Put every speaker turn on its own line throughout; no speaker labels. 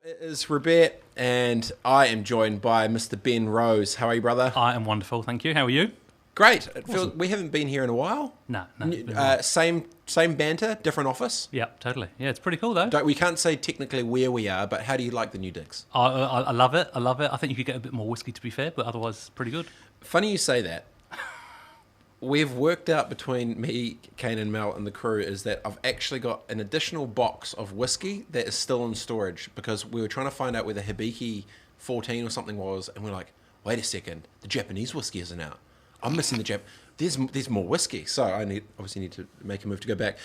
It is Robert, and I am joined by Mr. Ben Rose. How are you, brother?
I am wonderful, thank you. How are you?
Great. It feels, we haven't been here in a while.
No, it's been a while.
Same banter, different office.
Yeah, totally. Yeah, it's pretty cool though.
We can't say technically where we are, but how do you like the new digs?
I love it. I love it. I think you could get a bit more whiskey, to be fair, but otherwise, pretty good.
Funny you say that. We've worked out between me, Kane, and Mel and the crew is that I've actually got an additional box of whiskey that is still in storage because we were trying to find out where the Hibiki 14 or something was, and we're like, wait a second, the Japanese whiskey isn't out. I'm missing the Jap. There's more whiskey, so I obviously need to make a move to go back.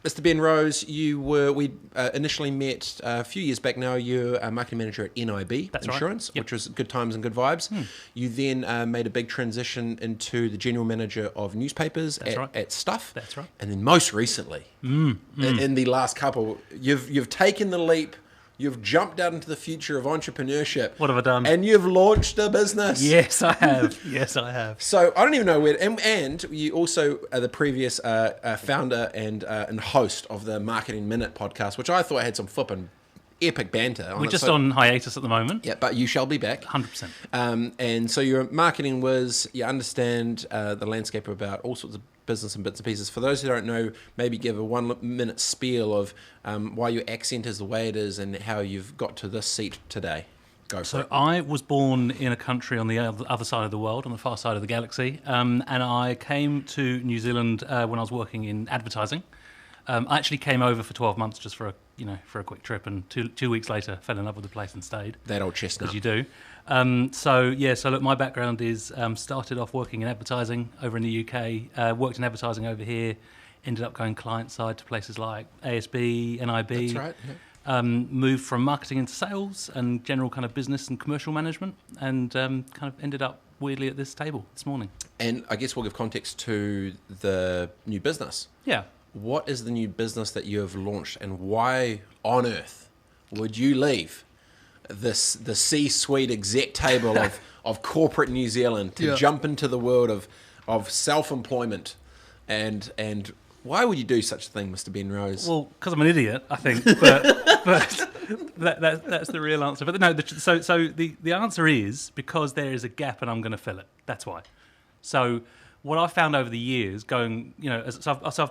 Mr. Ben Rose, we initially met a few years back now. You're a marketing manager at NIB
That's
Insurance,
right. Yep.
which was good times and good vibes. You then made a big transition into the general manager of newspapers at Stuff.
That's right.
And then most recently, in the last couple, you've taken the leap. You've jumped out into the future of entrepreneurship.
What have I done?
And you've launched a business.
Yes, I have. Yes, I have.
So I don't even know where. And you also are the previous founder and host of the Marketing Minute podcast, which I thought had some flipping epic banter.
We're just on hiatus at the moment.
Yeah, but you shall be back.
100%.
And so your marketing was, you understand the landscape about all sorts of business and bits and pieces. For those who don't know, maybe give a 1 minute spiel of why your accent is the way it is and how you've got to this seat today. Go for it.
I was born in a country on the other side of the world, on the far side of the galaxy, and I came to New Zealand when I was working in advertising. I actually came over for 12 months just for a quick trip, and two weeks later fell in love with the place and stayed.
That old chestnut.
As you do. So look, my background is started off working in advertising over in the UK, worked in advertising over here, ended up going client side to places like ASB, NIB.
That's right. Yeah.
Moved from marketing into sales and general kind of business and commercial management, and kind of ended up weirdly at this table this morning.
And I guess we'll give context to the new business.
Yeah.
What is the new business that you have launched, and why on earth would you leave the C-suite exec table of corporate New Zealand to jump into the world of self-employment, and why would you do such a thing, Mr. Ben Rose?
Well, because I'm an idiot, I think, but that's the real answer. But no, so the answer is because there is a gap and I'm going to fill it. That's why. So what I've found over the years, I've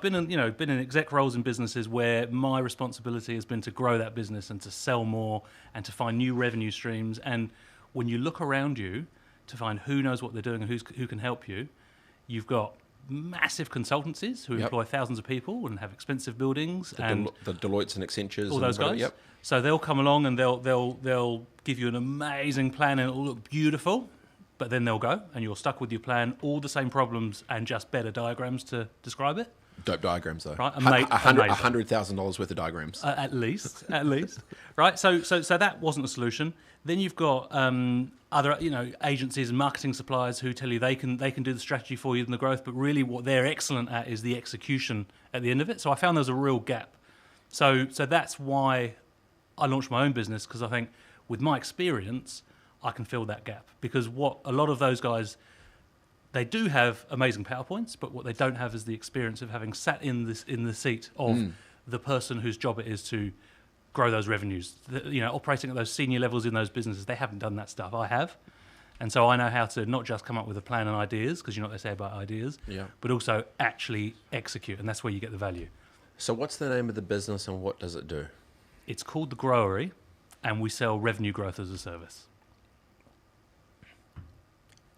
been in exec roles in businesses where my responsibility has been to grow that business and to sell more and to find new revenue streams. And when you look around you to find who knows what they're doing and who can help you, you've got massive consultancies who employ thousands of people and have expensive buildings, and
the Deloittes and Accentures,
all those guys.
Yep.
So they'll come along and they'll give you an amazing plan and it'll look beautiful. But then they'll go, and you're stuck with your plan, all the same problems, and just better diagrams to describe it.
Dope diagrams, though.
Right,
$100,000 worth of diagrams.
At least, right. So that wasn't a solution. Then you've got other, agencies and marketing suppliers who tell you they can do the strategy for you and the growth, but really what they're excellent at is the execution at the end of it. So I found there's a real gap. So that's why I launched my own business, because I think with my experience, I can fill that gap, because what a lot of those guys, they do have amazing PowerPoints, but what they don't have is the experience of having sat in the seat of the person whose job it is to grow those revenues. Operating at those senior levels in those businesses, they haven't done that stuff. I have, and so I know how to not just come up with a plan and ideas, because you know what they say about ideas, but also actually execute, and that's where you get the value.
So what's the name of the business and what does it do?
It's called the Growery, and we sell revenue growth as a service.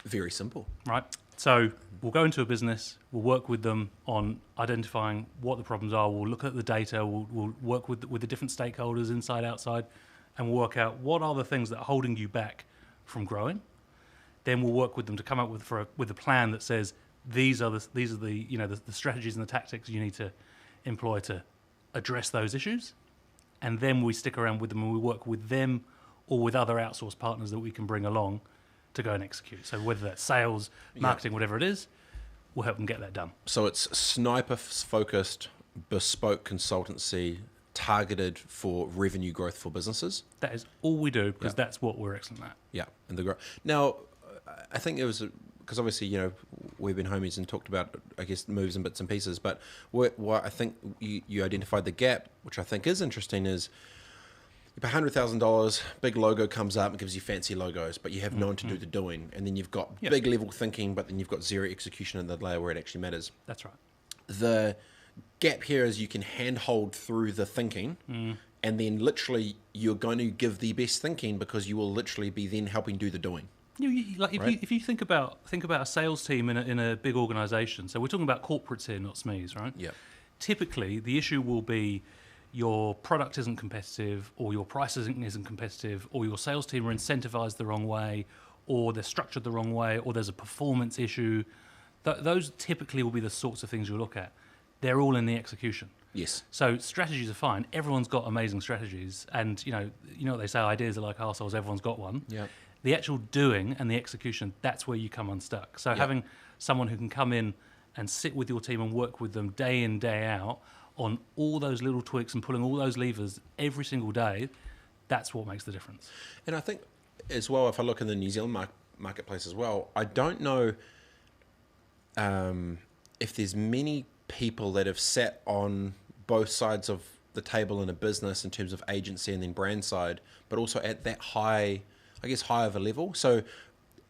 Very simple.
Right. So we'll go into a business, we'll work with them on identifying what the problems are, we'll look at the data, we'll work with the different stakeholders inside, outside, and we'll work out what are the things that are holding you back from growing. Then we'll work with them to come up with a plan that says these are the strategies and the tactics you need to employ to address those issues. And then we stick around with them and we work with them or with other outsourced partners that we can bring along to go and execute. So whether that's sales, marketing, whatever it is, we'll help them get that done.
So it's sniper-focused, bespoke consultancy targeted for revenue growth for businesses?
That is all we do, because that's what we're excellent at.
Yeah, and the growth. Now, I think it was, because obviously, we've been homies and talked about, I guess, moves and bits and pieces, but what I think you identified the gap, which I think is interesting, is you pay $100,000, big logo comes up and gives you fancy logos, but you have no one to do the doing. And then you've got big level thinking, but then you've got zero execution in the layer where it actually matters.
That's right.
The gap here is you can handhold through the thinking, and then literally you're going to give the best thinking because you will literally be then helping do the doing.
If you think about a sales team in a big organisation, so we're talking about corporates here, not SMEs, right?
Yeah.
Typically, the issue will be your product isn't competitive, or your price isn't competitive, or your sales team are incentivised the wrong way, or they're structured the wrong way, or there's a performance issue. Those typically will be the sorts of things you look at. They're all in the execution.
Yes.
So strategies are fine. Everyone's got amazing strategies, and you know what they say: ideas are like arseholes. Everyone's got one.
Yeah.
The actual doing and the execution, that's where you come unstuck. So having someone who can come in and sit with your team and work with them day in, day out on all those little tweaks and pulling all those levers every single day, that's what makes the difference.
And I think as well, if I look in the New Zealand marketplace as well, I don't know if there's many people that have sat on both sides of the table in a business in terms of agency and then brand side, but also at that high of a level. So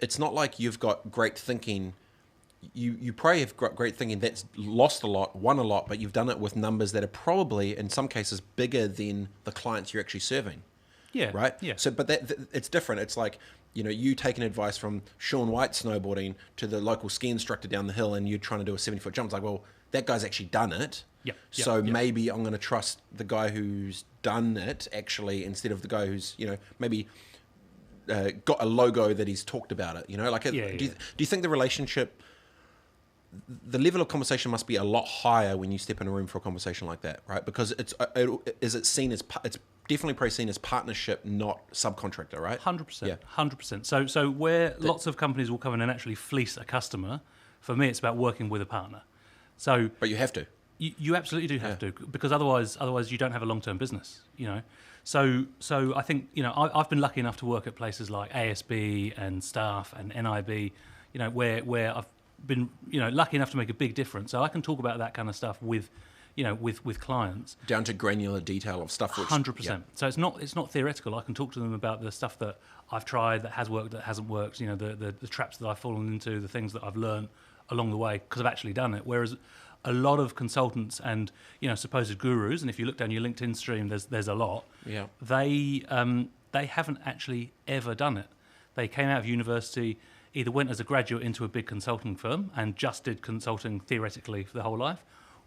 it's not like you've got great thinking. You probably have got great thinking that's lost a lot, won a lot, but you've done it with numbers that are probably, in some cases, bigger than the clients you're actually serving.
Yeah.
Right?
Yeah.
So, but it's different. It's like, you taking advice from Sean White snowboarding to the local ski instructor down the hill and you're trying to do a 70-foot jump. It's like, well, that guy's actually done it.
Yep.
So maybe I'm going to trust the guy who's done it actually instead of the guy who's, maybe got a logo that he's talked about it, do you think the relationship, the level of conversation must be a lot higher when you step in a room for a conversation like that, right? Because it's definitely probably seen as partnership, not subcontractor, right?
100%.
Yeah.
100%. So where lots of companies will come in and actually fleece a customer, for me it's about working with a partner. So,
but you have to.
You absolutely do have to, because otherwise you don't have a long-term business, So I think, I've been lucky enough to work at places like ASB and Staff and NIB, where I've been, lucky enough to make a big difference. So I can talk about that kind of stuff with clients.
Down to granular detail of stuff which...
100%.
Yeah.
So it's not theoretical. I can talk to them about the stuff that I've tried, that has worked, that hasn't worked, the traps that I've fallen into, the things that I've learned along the way, because I've actually done it. Whereas a lot of consultants and supposed gurus, and if you look down your LinkedIn stream, there's a lot.
Yeah.
They haven't actually ever done it. They came out of university, either went as a graduate into a big consulting firm and just did consulting theoretically for their whole life,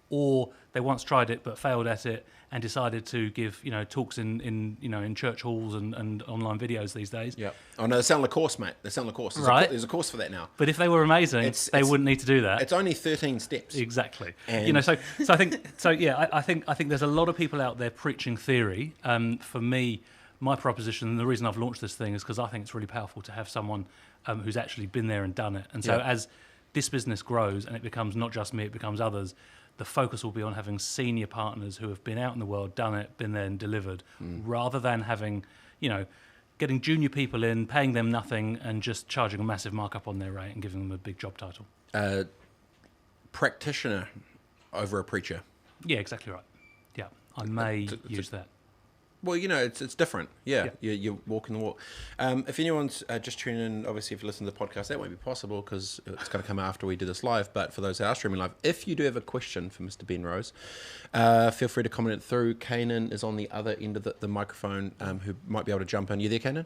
or they once tried it but failed at it and decided to give talks in church halls and online videos these days.
Yeah. Oh no, they sound like a course, mate. They sound like a course. There's a course for that now.
But if they were amazing, they wouldn't need to do that.
It's only 13 steps.
Exactly.
And
So I think I think there's a lot of people out there preaching theory. For me, my proposition, and the reason I've launched this thing, is because I think it's really powerful to have someone who's actually been there and done it. And so as this business grows and it becomes not just me, it becomes others, the focus will be on having senior partners who have been out in the world, done it, been there and delivered, rather than having, getting junior people in, paying them nothing and just charging a massive markup on their rate and giving them a big job title.
Practitioner over a preacher.
Yeah, exactly right. Yeah, I may use that.
Well, it's different. Yeah. You're walking the walk. If anyone's just tuning in, obviously, if you listen to the podcast, that won't be possible because it's going to come after we do this live. But for those that are streaming live, if you do have a question for Mr. Ben Rose, feel free to comment it through. Kanan is on the other end of the microphone, who might be able to jump in. You there, Kanan?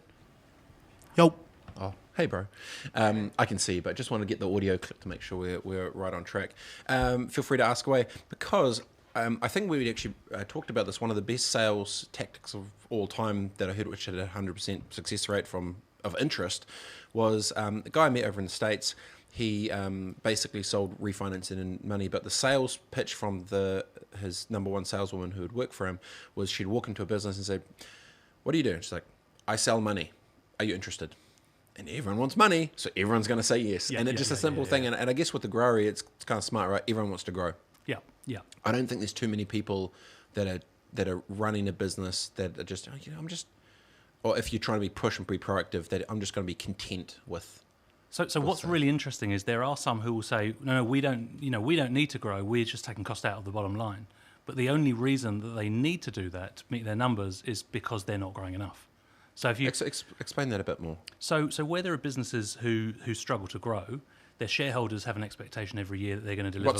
Yo.
Oh, hey, bro. I can see, but just want to get the audio clip to make sure we're right on track. Feel free to ask away, because I think we actually talked about this. One of the best sales tactics of all time that I heard, which had a 100% success rate of interest, was a guy I met over in the States. He basically sold refinancing and money, but the sales pitch from his number one saleswoman who would work for him was she'd walk into a business and say, "What do you do?" And she's like, "I sell money. Are you interested?" And everyone wants money, so everyone's going to say yes. And it's just a simple thing. And I guess with the Growery, it's kind of smart, right? Everyone wants to grow.
Yeah.
I don't think there's too many people that are running a business that are just, or if you're trying to be push and be proactive, that I'm just going to be content with.
So what's really interesting is there are some who will say, no, we don't need to grow. We're just taking cost out of the bottom line. But the only reason that they need to do that to meet their numbers is because they're not growing enough. So if you
explain that a bit more.
So where there are businesses who struggle to grow, their shareholders have an expectation every year that they're going to deliver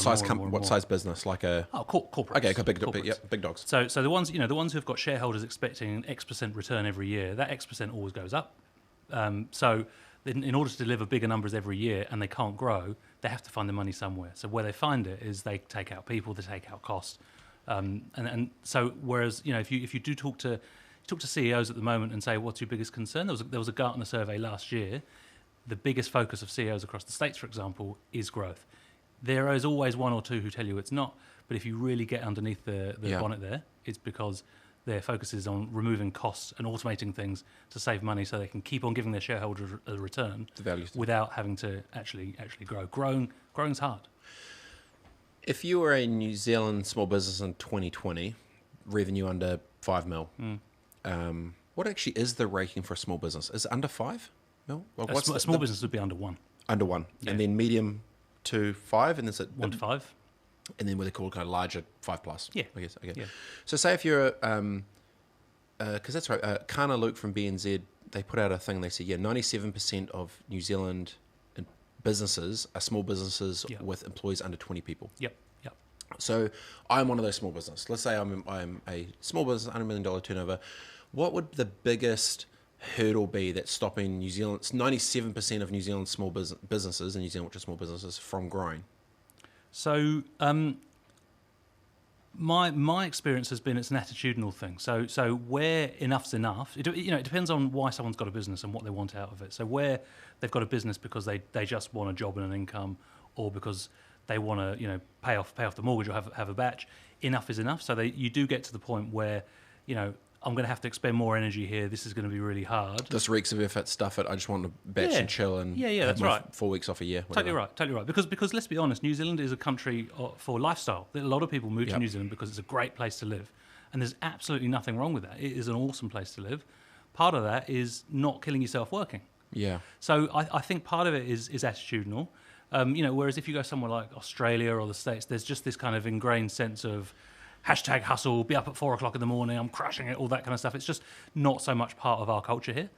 What size business? Like a
corporate.
Okay, big dogs.
So the ones who've got shareholders expecting an X% return every year, that X% always goes up. So in order to deliver bigger numbers every year and they can't grow, they have to find the money somewhere. So where they find it is they take out people, they take out costs, and so whereas if you do talk to CEOs at the moment and say what's your biggest concern, there was a Gartner survey last year. The biggest focus of CEOs across the States, for example, is growth. There is always one or two who tell you it's not, but if you really get underneath the bonnet there, it's because their focus is on removing costs and automating things to save money so they can keep on giving their shareholders a return without having to actually grow. Growing's hard.
If you were a New Zealand small business in 2020, revenue under 5 mil, what actually is the rating for a small business? Is it under 5 mil? Well,
a small business would be under 1.
Under 1. Yeah. And then medium to 5, and is it
1 to 5?
And then what they call kind of larger 5 plus.
Yeah.
I guess. Okay.
Yeah.
So say if you're, because that's right, Kana Luke from BNZ, they put out a thing, they said, 97% of New Zealand businesses are small businesses with employees under 20 people.
Yep.
So I'm one of those small businesses. Let's say I'm a small business, $100 million turnover. What would the biggest hurdle be that's stopping 97% of New Zealand small businesses in New Zealand, which are small businesses, from growing?
So my experience has been it's an attitudinal thing. So where enough's enough, it depends on why someone's got a business and what they want out of it. So where they've got a business because they just want a job and an income, or because they want to pay off the mortgage or have a batch, enough is enough. So you do get to the point where I'm going to have to expend more energy here. This is going to be really hard.
This reeks of effort, stuff it. I just want to batch and chill and
that's right.
4 weeks off a year. Whatever.
Totally right. Because let's be honest, New Zealand is a country for lifestyle. A lot of people move to New Zealand because it's a great place to live, and there's absolutely nothing wrong with that. It is an awesome place to live. Part of that is not killing yourself working.
Yeah.
So I think part of it is attitudinal. Whereas if you go somewhere like Australia or the States, there's just this kind of ingrained sense of #hustle, be up at 4 o'clock in the morning, I'm crushing it, all that kind of stuff. It's just not so much part of our culture here.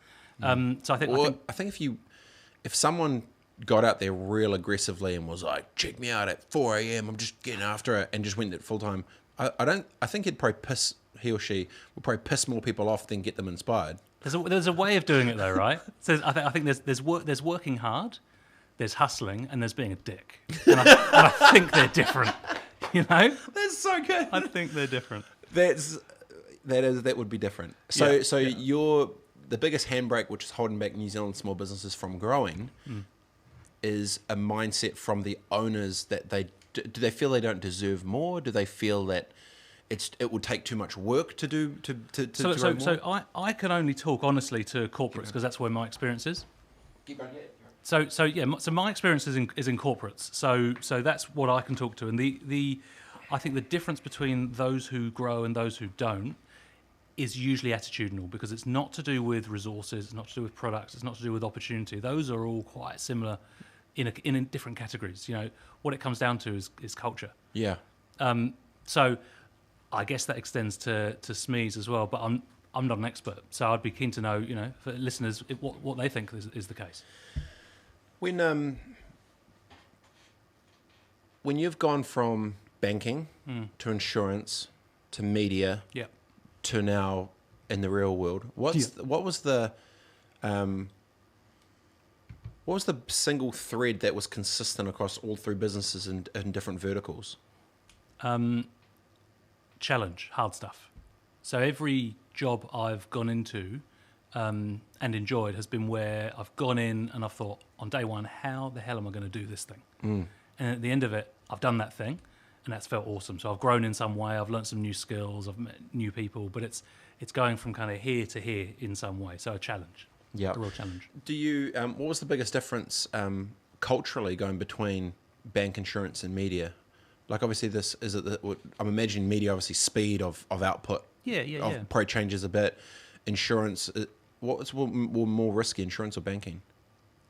So I think
if someone got out there real aggressively and was like, check me out at 4 a.m., I'm just getting after it, and just went at full time, I think he or she would probably piss more people off than get them inspired.
There's a way of doing it though, right? So I think there's working hard, there's hustling, and there's being a dick. And I think they're different.
That's so good.
I think they're different.
That would be different. So the biggest handbrake which is holding back New Zealand small businesses from growing is a mindset from the owners that do they feel they don't deserve more? Do they feel that it would take too much work to do to grow more?
So I can only talk honestly to corporates because that's where my experience is.
Keep going, yeah.
So my experience is in corporates. So that's what I can talk to. And I think the difference between those who grow and those who don't is usually attitudinal, because it's not to do with resources, it's not to do with products, it's not to do with opportunity. Those are all quite similar in different categories. What it comes down to is culture.
Yeah.
So I guess that extends to SMEs as well, but I'm not an expert, so I'd be keen to know, for listeners, what they think is the case.
When you've gone from banking to insurance to media to now in the real world, what was the single thread that was consistent across all three businesses in different verticals?
Challenge, hard stuff. So every job I've gone into and enjoyed has been where I've gone in and I've thought on day one, how the hell am I going to do this thing? And at the end of it, I've done that thing, and that's felt awesome. So I've grown in some way, I've learned some new skills, I've met new people, but it's going from kind of here to here in some way. So a challenge, a real challenge.
Do you? What was the biggest difference culturally going between bank, insurance, and media? Like obviously, I'm imagining media, obviously speed of output. Probably changes a bit. Insurance, what's more risky, insurance or banking?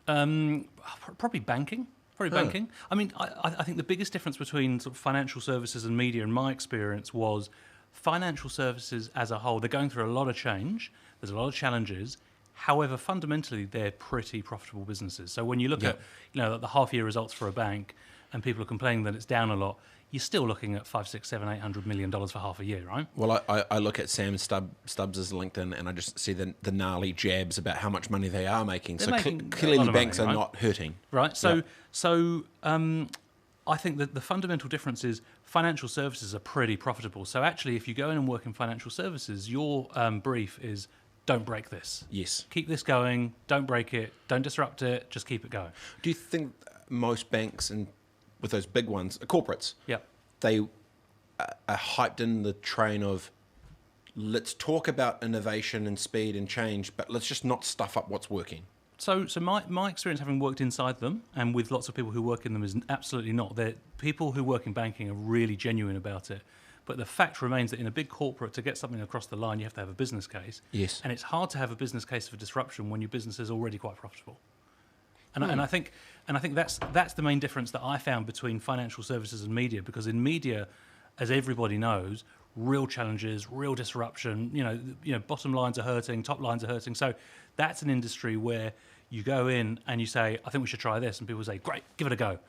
Probably banking. Probably banking. I mean, I think the biggest difference between sort of financial services and media, in my experience, was financial services as a whole. They're going through a lot of change. There's a lot of challenges. However, fundamentally, they're pretty profitable businesses. So when you look at, the half-year results for a bank, and people are complaining that it's down a lot, you're still looking at $500, $600, $700, $800 million for half a year, right?
Well, I look at Sam Stubbs' LinkedIn and I just see the gnarly jabs about how much money they are making.
They're
so
making
clearly
a lot of
banks
money,
are
right?
not hurting.
Right. So I think that the fundamental difference is financial services are pretty profitable. So actually, if you go in and work in financial services, your brief is don't break this.
Yes.
Keep this going. Don't break it. Don't disrupt it. Just keep it going.
Do you think most banks, and with those big ones, corporates, they are hyped in the train of let's talk about innovation and speed and change, but let's just not stuff up what's working?
So my experience, having worked inside them and with lots of people who work in them, is absolutely not. They're, people who work in banking are really genuine about it. But the fact remains that in a big corporate, to get something across the line, you have to have a business case.
Yes.
And it's hard to have a business case for disruption when your business is already quite profitable. And I think that's the main difference that I found between financial services and media. Because in media, as everybody knows, real challenges, real disruption. Bottom lines are hurting, top lines are hurting. So that's an industry where you go in and you say, I think we should try this, and people say, great, give it a go.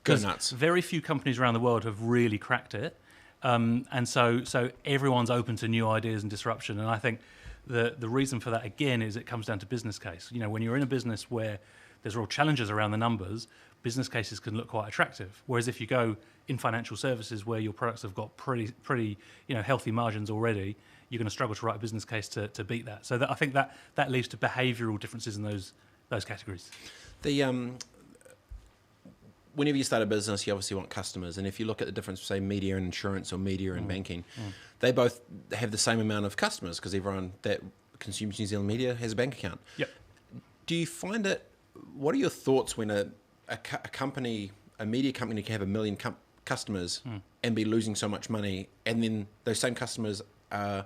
Go nuts.
Very few companies around the world have really cracked it. And so everyone's open to new ideas and disruption. And I think the reason for that, again, is it comes down to business case. When you're in a business where there's real challenges around the numbers, business cases can look quite attractive. Whereas if you go in financial services where your products have got pretty healthy margins already, you're going to struggle to write a business case to beat that. So I think that leads to behavioural differences in those categories.
Whenever you start a business, you obviously want customers. And if you look at the difference, say, media and insurance or media and banking, they both have the same amount of customers because everyone that consumes New Zealand media has a bank account.
Yep.
Do you find it, what are your thoughts when a media company can have 1 million customers and be losing so much money, and then those same customers are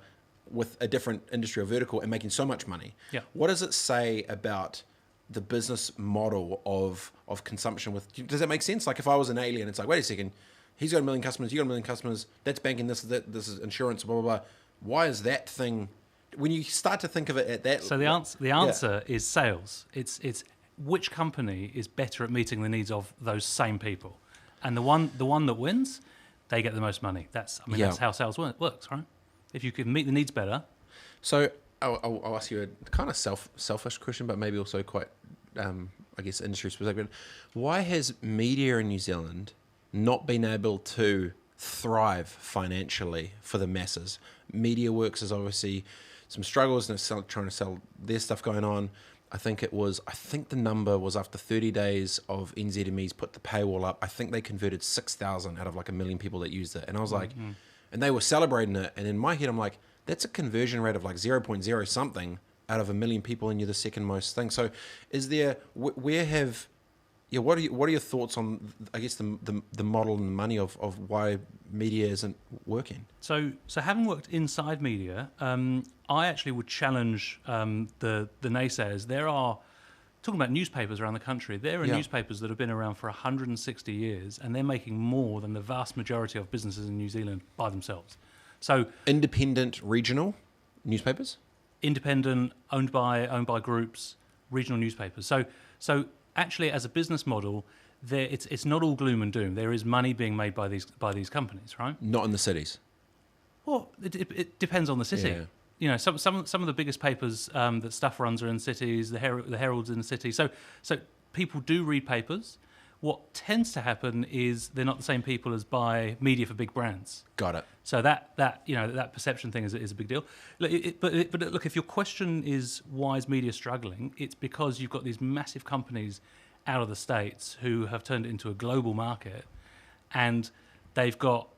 with a different industry or vertical and making so much money?
Yeah.
What does it say about the business model of consumption? Does that make sense? Like if I was an alien, it's like, wait a second, he's got 1 million customers, you got 1 million customers, that's banking, this is insurance, blah, blah, blah. Why is that thing, when you start to think of it at that...
So the answer is sales. It's which company is better at meeting the needs of those same people. And the one that wins, they get the most money. That's how sales works, right? If you can meet the needs better.
So I'll ask you a kind of selfish question, but maybe also quite, industry specific. Why has media in New Zealand not been able to thrive financially for the masses? MediaWorks is obviously some struggles and trying to sell their stuff going on. I think the number was after 30 days of NZMEs put the paywall up, I think they converted 6,000 out of like 1 million people that used it. And I was like, and they were celebrating it. And in my head, I'm like, that's a conversion rate of like 0.0 something out of 1 million people, and you're the second most thing. So is there, what are your thoughts on, I guess, the model and the money of why media isn't working? So
having worked inside media, I actually would challenge the naysayers. There are, talking about newspapers around the country, there are newspapers that have been around for 160 years, and they're making more than the vast majority of businesses in New Zealand by themselves. So
independent regional newspapers?
Independent, owned by groups, regional newspapers. So actually, as a business model, it's not all gloom and doom. There is money being made by these companies, right?
Not in the cities.
Well, it depends on the city. Yeah. Some of the biggest papers that stuff runs are in cities. The Herald's in the city. So people do read papers. What tends to happen is they're not the same people as buy media for big brands.
Got it.
So that perception thing is a big deal. But look, if your question is why is media struggling, it's because you've got these massive companies out of the States who have turned it into a global market, and they've got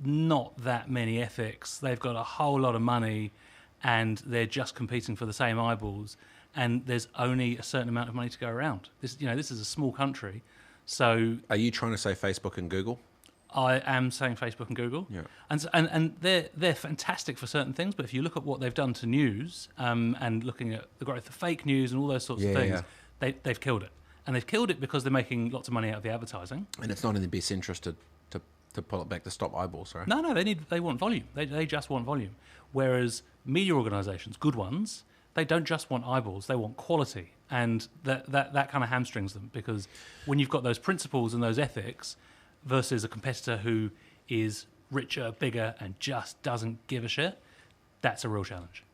not that many ethics. They've got a whole lot of money, and they're just competing for the same eyeballs. And there's only a certain amount of money to go around. This is a small country. So,
are you trying to say Facebook and Google?
I am saying Facebook and Google, and they're fantastic for certain things. But if you look at what they've done to news, and looking at the growth of fake news and all those sorts of things, they've killed it. And they've killed it because they're making lots of money out of the advertising.
And it's not in their best interest to pull it back to stop eyeballs, right?
No, they want volume. They just want volume. Whereas media organisations, good ones, they don't just want eyeballs, they want quality. And that kind of hamstrings them, because when you've got those principles and those ethics versus a competitor who is richer, bigger, and just doesn't give a shit, that's a real challenge.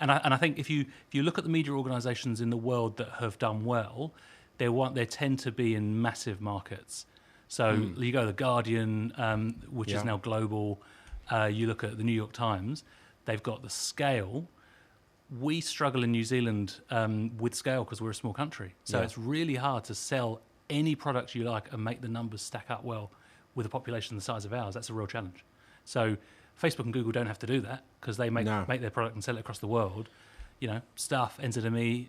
And I think if you look at the media organisations in the world that have done well, they tend to be in massive markets. So you go to The Guardian, which is now global. You look at the New York Times, they've got the scale. We struggle in New Zealand with scale because we're a small country. So it's really hard to sell any product you like and make the numbers stack up well with a population the size of ours. That's a real challenge. So Facebook and Google don't have to do that because they make their product and sell it across the world. You know, Stuff, NZME,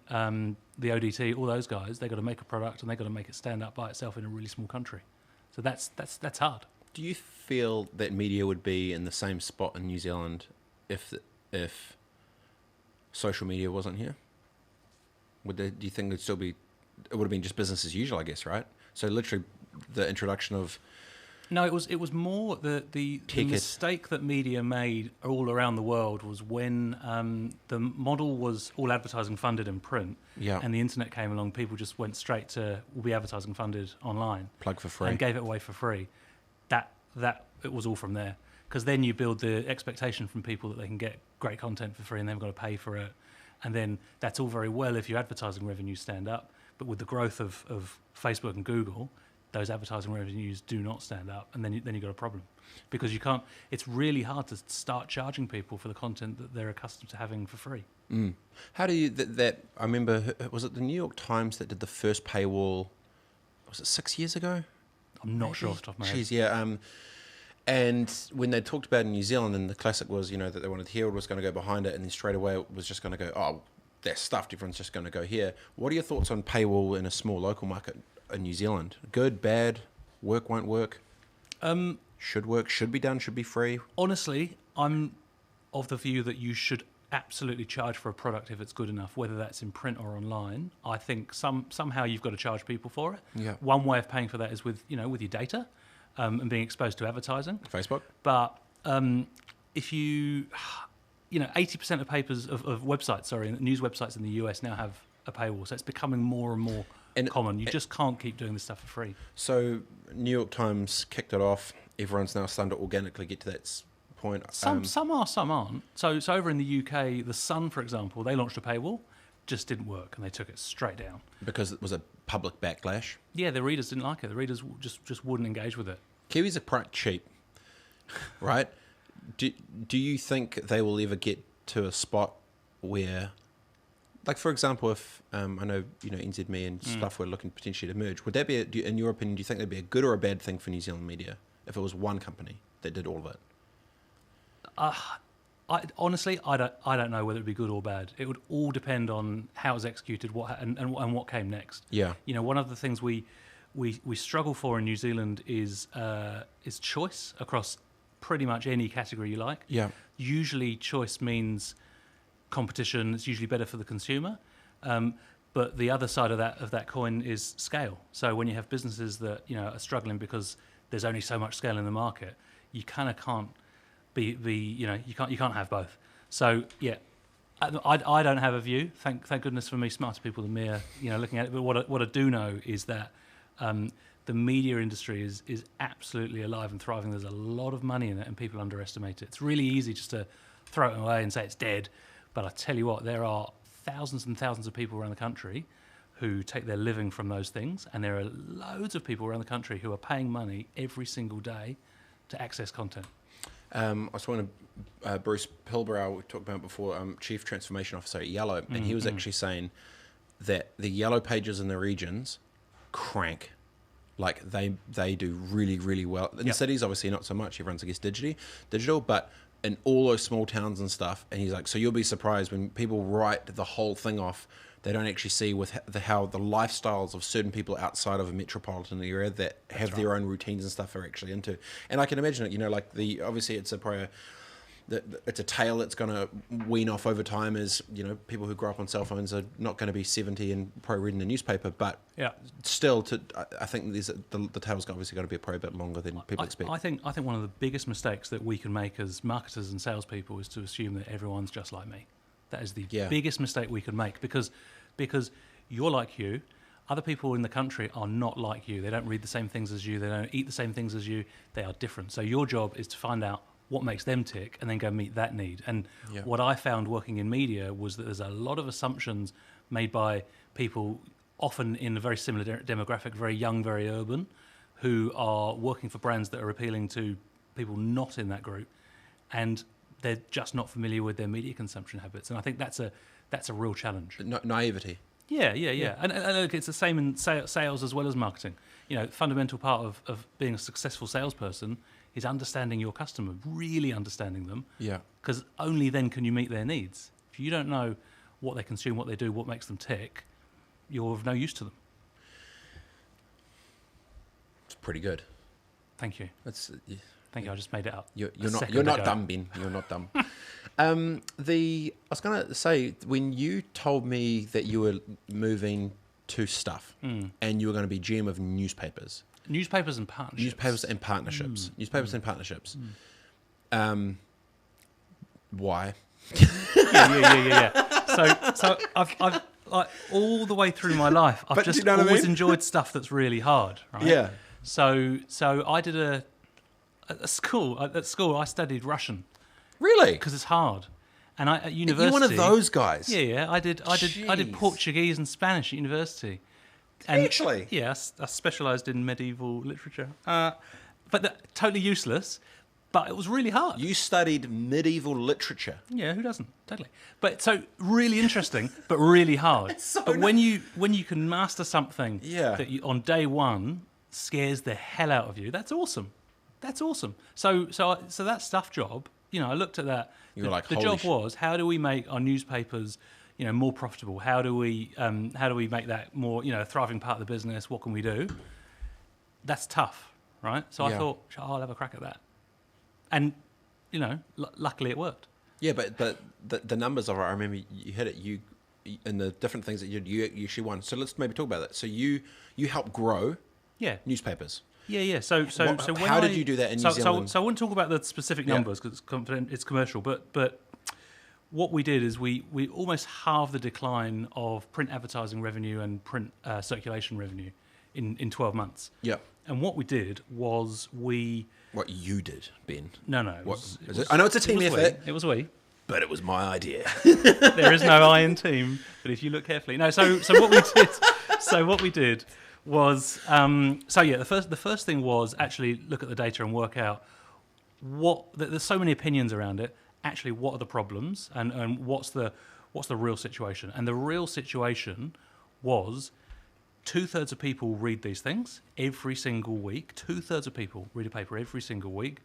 the ODT, all those guys, they've got to make a product and they've got to make it stand up by itself in a really small country. So that's hard.
Do you feel that media would be in the same spot in New Zealand if social media wasn't here? Do you think it'd still be? It would have been just business as usual, I guess, right? So literally, the introduction of
no, it was more the mistake that media made all around the world was when the model was all advertising funded in print, and the internet came along. People just went straight to we'll be advertising funded online,
plug for free,
and gave it away for free. That it was all from there. Because then you build the expectation from people that they can get great content for free and they've got to pay for it. And then that's all very well if your advertising revenues stand up. But with the growth of Facebook and Google, those advertising revenues do not stand up. And then you've got a problem. Because you can't, it's really hard to start charging people for the content that they're accustomed to having for free.
How do you, I remember, was it the New York Times that did the first paywall, was it 6 years ago?
I'm not sure off the top of my head.
Jeez, yeah. And when they talked about it in New Zealand, and the classic was, that they wanted Herald was going to go behind it, and then straight away it was just going to go, oh, they're stuffed, everyone's just going to go here. What are your thoughts on paywall in a small local market in New Zealand? Good, bad, work, won't work? Should work, should be done, should be free?
Honestly, I'm of the view that you should absolutely charge for a product if it's good enough, whether that's in print or online. I think somehow you've got to charge people for it.
Yeah.
One way of paying for that is with your data. And being exposed to advertising.
Facebook.
But if 80% of papers, of websites, news websites in the US now have a paywall. So it's becoming more and more common. You just can't keep doing this stuff for free.
So New York Times kicked it off. Everyone's now starting to organically get to that point.
Some are, some aren't. So over in the UK, The Sun, for example, they launched a paywall. Just didn't work, and they took it straight down.
Because it was a public backlash?
Yeah, the readers didn't like it. The readers just wouldn't engage with it.
Kiwis are quite cheap, right? Do you think they will ever get to a spot where, like, for example, if I know NZME and stuff were looking potentially to merge, would that be, in your opinion, do you think that'd be a good or a bad thing for New Zealand media if it was one company that did all of it?
Honestly, I don't know whether it'd be good or bad. It would all depend on how it was executed, and what came next.
Yeah.
One of the things we struggle for in New Zealand is choice across pretty much any category you like.
Yeah.
Usually, choice means competition. It's usually better for the consumer. But the other side of that coin is scale. So when you have businesses that are struggling because there's only so much scale in the market, you kind of can't you can't have both. So yeah, I don't have a view. Thank goodness for me, smarter people than me are looking at it. But what I do know is that the media industry is absolutely alive and thriving. There's a lot of money in it, and people underestimate it. It's really easy just to throw it away and say it's dead. But I tell you what, there are thousands and thousands of people around the country who take their living from those things, and there are loads of people around the country who are paying money every single day to access content.
I was talking to Bruce Pilbrow, we talked about before, Chief Transformation Officer at Yellow, and he was actually saying that the Yellow pages in the regions crank. Like they do really, really well. In the cities, obviously not so much. Everyone's, I guess, digital, but in all those small towns and stuff, and he's like, so you'll be surprised when people write the whole thing off, they don't actually see with how the lifestyles of certain people outside of a metropolitan area that have their own routines and stuff are actually into. And I can imagine it, like obviously it's probably it's a tail that's going to wean off over time as, people who grow up on cell phones are not going to be 70 and probably reading the newspaper, but still, I think the tail's obviously going to be probably a bit longer than people expect.
I think one of the biggest mistakes that we can make as marketers and salespeople is to assume that everyone's just like me. That is the biggest mistake we can make because you're like you. Other people in the country are not like you. They don't read the same things as you. They don't eat the same things as you. They are different. So your job is to find out what makes them tick and then go meet that need. And what I found working in media was that there's a lot of assumptions made by people often in a very similar demographic, very young, very urban, who are working for brands that are appealing to people not in that group. And they're just not familiar with their media consumption habits. And I think that's a real challenge.
Naivety.
Yeah. And look, it's the same in sales as well as marketing. Fundamental part of being a successful salesperson is understanding your customer, really understanding them.
Yeah.
Because only then can you meet their needs. If you don't know what they consume, what they do, what makes them tick, you're of no use to them.
It's pretty good.
Thank you. Thank you. I just made it up.
You're not dumb, Ben. You're not dumb. I was going to say, when you told me that you were moving to stuff and you were going to be GM of newspapers.
Newspapers and partnerships. Why? Yeah. So I've like all the way through my life, I've just always enjoyed stuff that's really hard, right?
Yeah.
So I did at school I studied Russian.
Really?
Because it's hard. And at university,
you're one of those guys.
Yeah. I did Portuguese and Spanish at university.
Actually?
Yes, I specialised in medieval literature. But totally useless. But it was really hard.
You studied medieval literature.
Yeah, who doesn't? Totally. But so really interesting, but really hard. But when you can master something that on day one scares the hell out of you, that's awesome. That's awesome. So that stuff job, I looked at that. The job was, how do we make our newspapers, more profitable? How do we make that more, a thriving part of the business? What can we do? That's tough, right? So I thought, I'll have a crack at that. And, luckily it worked.
Yeah, but the numbers of it, I remember you hit it, you and the different things that you actually won. So let's maybe talk about that. So you helped grow newspapers.
Yeah. So
how did you do that in New Zealand?
So I wouldn't talk about the specific numbers because it's commercial. But what we did is we almost halved the decline of print advertising revenue and print circulation revenue in 12 months.
Yeah.
And what we did was
What you did, Ben?
No.
I know it's a team effort.
It was we.
But it was my idea.
There is no I in team, but if you look carefully. No, so what we did was the first thing was actually look at the data and work out there's so many opinions around it. Actually, what are the problems and what's the real situation? And the real situation was 2/3 of people read these things every single week. 2/3 of people read a paper every single week,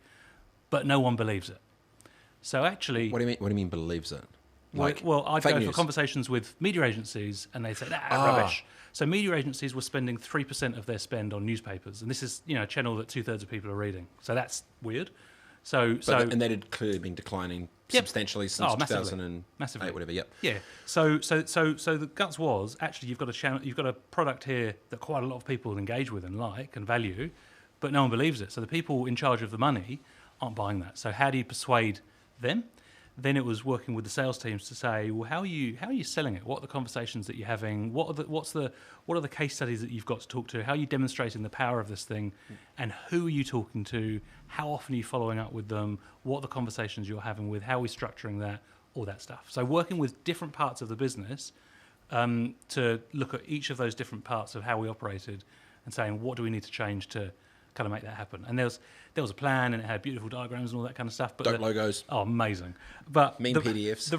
but no one believes it. So actually,
what do you mean believes it?
Well, I'd go for conversations with media agencies, and they say, rubbish. So media agencies were spending 3% of their spend on newspapers, and this is a channel that 2/3 of people are reading. So that's weird. And
that had clearly been declining substantially since 2008, whatever. Yep.
Yeah. So the guts was actually you've got a product here that quite a lot of people engage with and like and value, but no one believes it. So the people in charge of the money aren't buying that. So how do you persuade them? Then it was working with the sales teams to say, well, how are you selling it? What are the conversations that you're having? What are the case studies that you've got to talk to? How are you demonstrating the power of this thing? And who are you talking to? How often are you following up with them? What are the conversations you're having with? How are we structuring that? All that stuff. So working with different parts of the business to look at each of those different parts of how we operated and saying, what do we need to change to kind of make that happen? And there was a plan, and it had beautiful diagrams and all that kind of stuff. But
dope logos.
Oh, amazing! But
PDFs.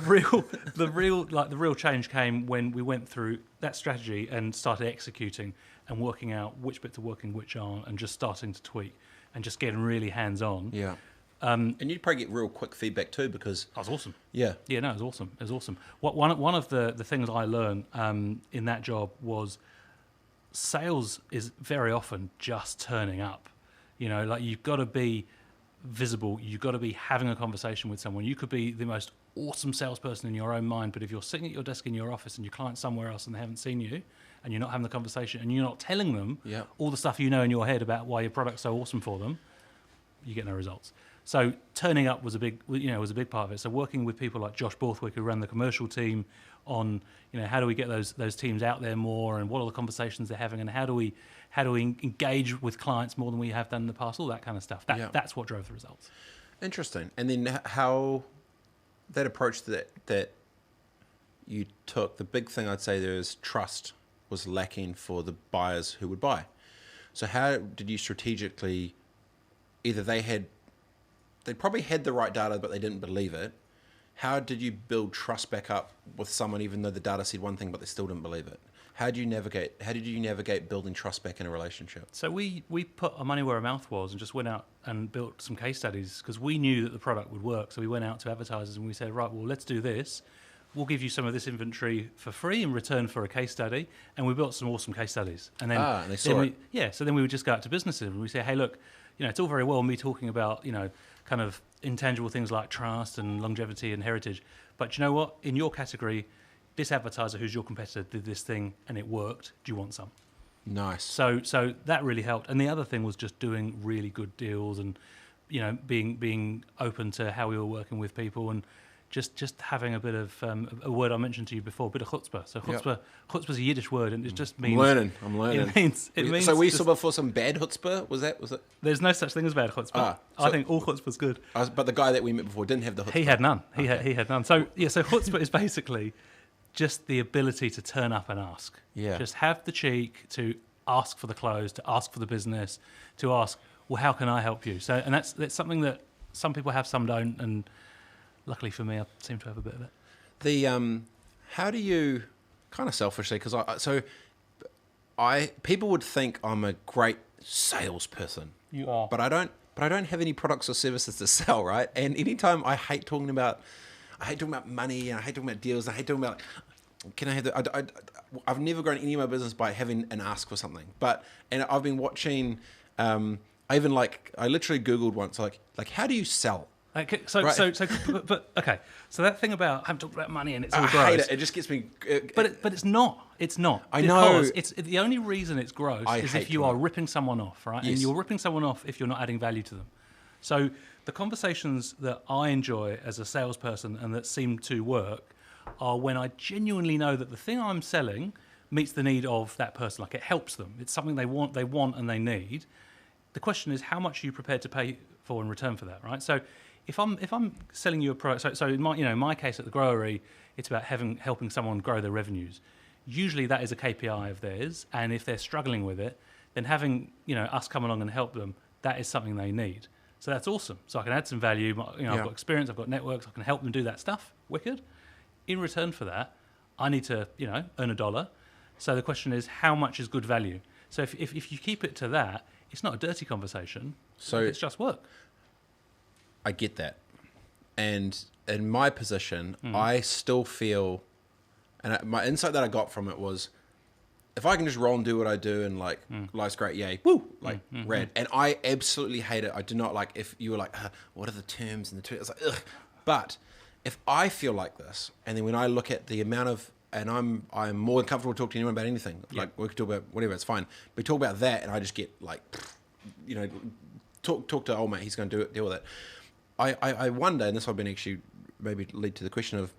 The real change came when we went through that strategy and started executing and working out which bits are working, which aren't, and just starting to tweak and just getting really hands on.
Yeah. And you'd probably get real quick feedback too, because
that was awesome.
Yeah.
Yeah, no, it was awesome. It was awesome. One of the things I learned in that job was sales is very often just turning up. Like you've got to be visible. You've got to be having a conversation with someone. You could be the most awesome salesperson in your own mind, but if you're sitting at your desk in your office and your client's somewhere else and they haven't seen you, and you're not having the conversation, and you're not telling them all the stuff you know in your head about why your product's so awesome for them, you get no results. So turning up was a big part of it. So working with people like Josh Borthwick, who ran the commercial team, on how do we get those teams out there more, and what are the conversations they're having, and how do we engage with clients more than we have done in the past, all that kind of stuff. That's what drove the results.
Interesting. And then how that approach that you took, the big thing I'd say there is trust was lacking for the buyers who would buy. So how did you strategically, either they probably had the right data but they didn't believe it. How did you build trust back up with someone even though the data said one thing but they still didn't believe it? How did you navigate building trust back in a relationship?
So we put our money where our mouth was and just went out and built some case studies because we knew that the product would work. So we went out to advertisers and we said, right, well, let's do this. We'll give you some of this inventory for free in return for a case study. And we built some awesome case studies. And then,
and they saw it.
So then we would just go out to businesses and we say, hey, look, it's all very well me talking about, kind of intangible things like trust and longevity and heritage. But you know what? In your category, this advertiser who's your competitor did this thing and it worked. Do you want some?
Nice.
So that really helped. And the other thing was just doing really good deals and, being open to how we were working with people and just having a bit of a word I mentioned to you before, a bit of chutzpah. So chutzpah is a Yiddish word, and it just means
I'm learning.
It means.
So we saw before some bad chutzpah. Was it?
There's no such thing as bad chutzpah. I think all chutzpah is good.
But the guy that we met before didn't have the chutzpah.
He had none. He had none. So chutzpah is basically just the ability to turn up and ask.
Yeah.
Just have the cheek to ask for the close, to ask for the business, to ask, well, how can I help you? So, and that's something that some people have, some don't, and luckily for me, I seem to have a bit of it.
How do you, kind of selfishly, because people would think I'm a great salesperson.
You are,
but I don't have any products or services to sell, right? And anytime I hate talking about money, and I hate talking about deals, and I hate talking about, can I have I've never grown any of my business by having an ask for something. And I've been watching, I literally Googled once, like how do you sell?
Okay,
right.
So that thing about I haven't talked about money and it's all gross.
I hate it. It just gets me.
But it's not. It's not.
I know.
It's the only reason it's gross is if you are ripping someone off, right?
Yes.
And you're ripping someone off if you're not adding value to them. So the conversations that I enjoy as a salesperson and that seem to work are when I genuinely know that the thing I'm selling meets the need of that person. Like it helps them. It's something they want and they need. The question is, how much are you prepared to pay for in return for that, right? So if I'm selling you a product, so in my case at the Growery, it's about helping someone grow their revenues. Usually that is a KPI of theirs, and if they're struggling with it, then having us come along and help them, that is something they need. So that's awesome. So I can add some value. I've got experience, I've got networks, I can help them do that stuff. Wicked. In return for that, I need to earn $1. So the question is, how much is good value? So if you keep it to that, it's not a dirty conversation. So it's just work.
I get that. And in my position, I still feel, and my insight that I got from it was, if I can just roll and do what I do and life's great, yay, woo, rad. And I absolutely hate it. I do not like if you were like, what are the terms and the terms? It's like, ugh. But if I feel like this, and then when I look at the amount of, and I'm more than comfortable to talk to anyone about anything. Like we could talk about whatever, it's fine. But talk about that, and I just get talk to old mate. He's going to deal with it. I wonder, and this I've been actually maybe lead to the question of,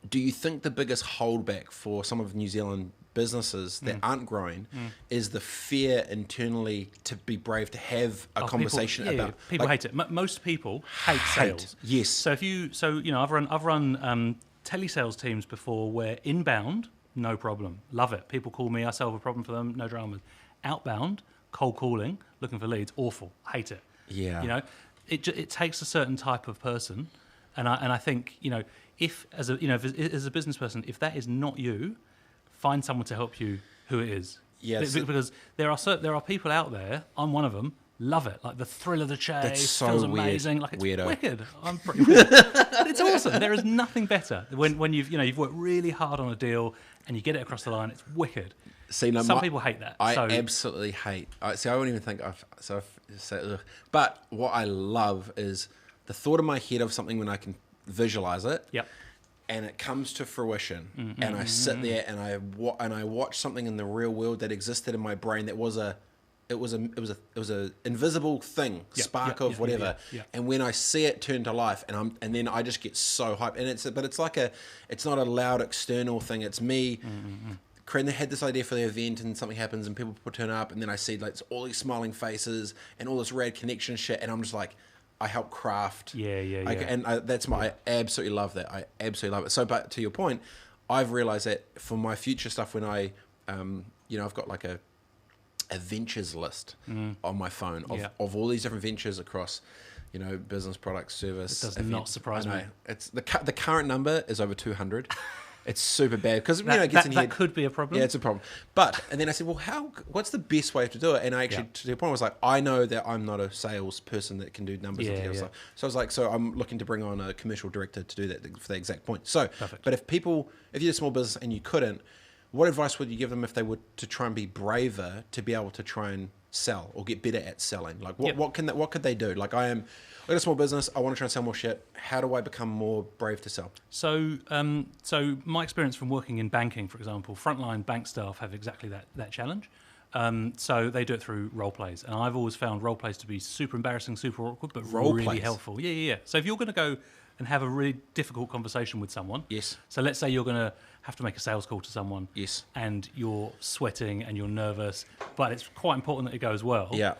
do you think the biggest holdback for some of New Zealand businesses that aren't growing is the fear internally to be brave to have a conversation about?
People hate it. Most people hate sales.
Yes.
So I've run telesales teams before where inbound, no problem, love it. People call me, I solve a problem for them, no dramas. Outbound, cold calling, looking for leads, awful, hate it.
Yeah.
It takes a certain type of person, and I think if as a business person, if that is not you, find someone to help you who it is.
Yes.
Because there are people out there. I'm one of them. Love it, like the thrill of the chase.
That's so
feels amazing. Like it's
weirdo.
wicked. I'm pretty weird. But it's awesome. There is nothing better when you've worked really hard on a deal and you get it across the line. It's wicked.
See, no,
Some people hate that.
I
so,
absolutely hate. See, I wouldn't even think ugh. But what I love is the thought in my head of something when I can visualize it.
Yep.
And it comes to fruition, and I sit there and I watch something in the real world that existed in my brain that was a invisible thing, spark of whatever.
Yep.
And when I see it turn to life, and then I just get so hyped. And it's not a loud external thing. It's me. They had this idea for the event, and something happens, and people turn up, and then I see like all these smiling faces and all this rad connection shit, and I'm just like, I help craft. I absolutely love that. I absolutely love it. So, but to your point, I've realized that for my future stuff, when I, I've got like a ventures list on my phone of all these different ventures across, business, product, service.
It does not surprise me.
It's the current number is over 200. It's super bad because
that could be a problem.
Yeah, it's a problem. And then I said, well, what's the best way to do it? And I actually, to the point, I was like, I know that I'm not a sales person that can do numbers and stuff. So I was like, so I'm looking to bring on a commercial director to do that for the exact point. So,
Perfect.
But if you're a small business and you couldn't, what advice would you give them if they were to try and be braver to be able to try and sell or get better at selling? Like what could they do? Like I got a small business. I want to try and sell more shit. How do I become more brave to sell?
So my experience from working in banking, for example, frontline bank staff have exactly that challenge. So they do it through role plays, and I've always found role plays to be super embarrassing, super awkward, but really helpful. Yeah. So if you're going to go and have a really difficult conversation with someone,
yes.
So let's say you're going to have to make a sales call to someone,
yes,
and you're sweating and you're nervous, but it's quite important that it goes well.
Yeah.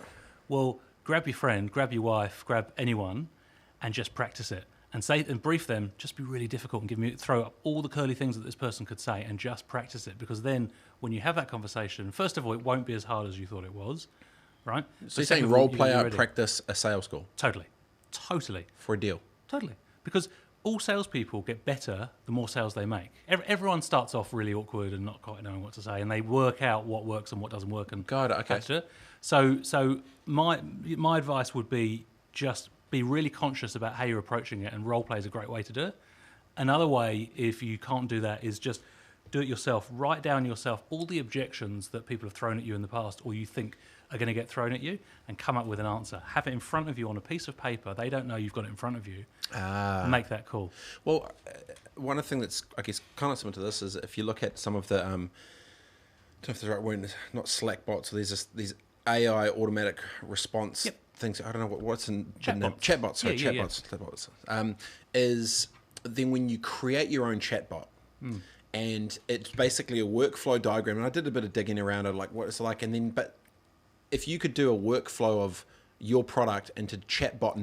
Well, grab your friend, grab your wife, grab anyone, and just practice it. And brief them, just be really difficult and throw up all the curly things that this person could say and just practice it. Because then when you have that conversation, first of all, it won't be as hard as you thought it was, right?
So you're saying role play out, practice a sales call?
Totally.
For a deal?
Totally. Because all salespeople get better the more sales they make. Everyone starts off really awkward and not quite knowing what to say, and they work out what works and what doesn't work. And
got it, okay.
So my advice would be just be really conscious about how you're approaching it, and role play is a great way to do it. Another way, if you can't do that, is just do it yourself. Write down yourself all the objections that people have thrown at you in the past or you think are going to get thrown at you, and come up with an answer. Have it in front of you on a piece of paper. They don't know you've got it in front of you. Make that call.
Well, one thing that's, I guess, kind of similar to this is if you look at some of the, I don't know if the right word, not Slack bots, so there's just these AI automatic response things. I don't know what's in
chatbots.
Chatbots. Is then when you create your own chatbot, and it's basically a workflow diagram. And I did a bit of digging around it, like what it's like, and then but if you could do a workflow of your product into chatbot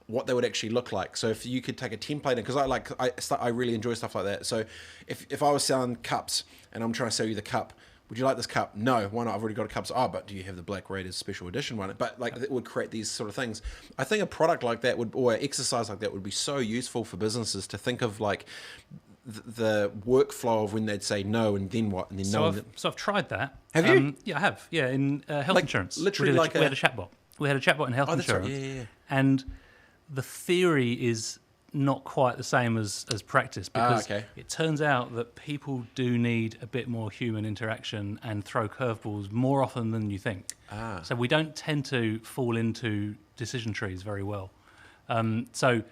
what they would actually look like. So if you could take a template, because I really enjoy stuff like that. So if I was selling cups and I'm trying to sell you the cup, would you like this cup? No, why not? I've already got a cup. So, but do you have the Black Raiders special edition one? But it would create these sort of things. I think a product like that or an exercise like that would be so useful for businesses to think of like the workflow of when they'd say no and then what, and then
so I've tried that.
Have you?
Yeah, I have. Yeah, in health insurance.
Literally,
we had a chatbot. We had a chatbot in health insurance.
That's right. Yeah.
And the theory is not quite the same as practice, because it turns out that people do need a bit more human interaction and throw curveballs more often than you think. So we don't tend to fall into decision trees very well. So